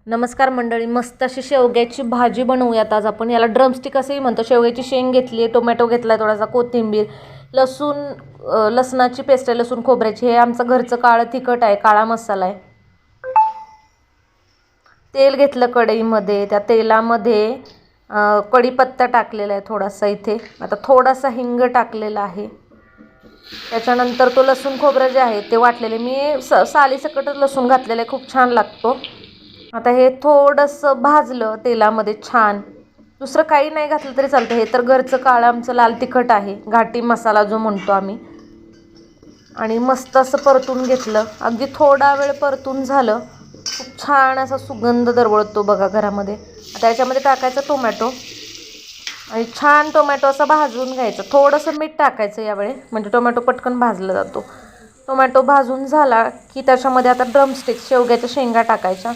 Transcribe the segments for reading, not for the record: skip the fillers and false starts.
नमस्कार मंडळी, मस्त अशी शेवग्याची भाजी बनवूयात आज आपण. याला ड्रमस्टिक असेही म्हणतो. शेवग्याची शेंग घेतली आहे, टोमॅटो घेतला आहे, थोडासा कोथिंबीर, लसणाची पेस्ट आहे, लसूण खोबऱ्याची. हे आमचं घरचं काळं तिखट आहे, काळा मसाला आहे. तेल घेतलं कढईमध्ये, त्या तेलामध्ये कढीपत्ता टाकलेला आहे थोडासा इथे. आता थोडासा हिंग टाकलेला आहे. त्याच्यानंतर तो लसूण खोबरं जे आहे ते वाटलेले, मी सालीसकट लसूण घातलेलं आहे, खूप छान लागतो. आता हे थोडंसं भाजलं तेलामध्ये छान. दुसरं काही नाही घातलं तरी चालतं. हे तर घरचं काळं आमचं लाल तिखट आहे, घाटी मसाला जो म्हणतो आम्ही. आणि मस्त असं परतून घेतलं. अगदी थोडा वेळ परतून झालं, खूप छान असा सुगंध दरवळतो बघा घरामध्ये. आता याच्यामध्ये टाकायचं टोमॅटो आणि छान टोमॅटो असा भाजून घ्यायचा. थोडंसं मीठ टाकायचं यावेळी, म्हणजे टोमॅटो पटकन भाजला जातो. टोमॅटो भाजून झाला की त्याच्यामध्ये आता ड्रमस्टिक शेवग्याच्या शेंगा टाकायच्या.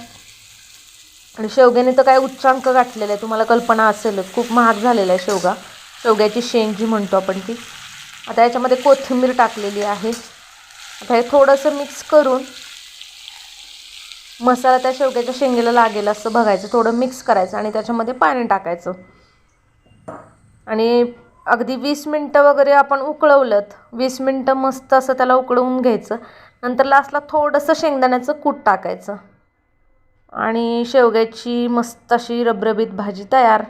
आणि शेवग्याने तर काय उच्चांक गाठलेला आहे, तुम्हाला कल्पना असेलच. खूप महाग झालेला आहे शेवग्याची शेंग जी म्हणतो आपण ती. आता याच्यामध्ये कोथिंबीर टाकलेली आहे. आता हे थोडंसं मिक्स करून मसाला त्या शेवग्याच्या शेंगेला लागेल असं बघायचं, थोडं मिक्स करायचं आणि त्याच्यामध्ये पाणी टाकायचं. आणि अगदी 20 मिनटं वगैरे आपण उकळवलं, 20 मिनटं मस्त असं त्याला उकळवून घ्यायचं. नंतर लास्टला थोडंसं शेंगदाण्याचं कूट टाकायचं आणि शेवग्याची मस्त अशी रबरबीत भाजी तयार.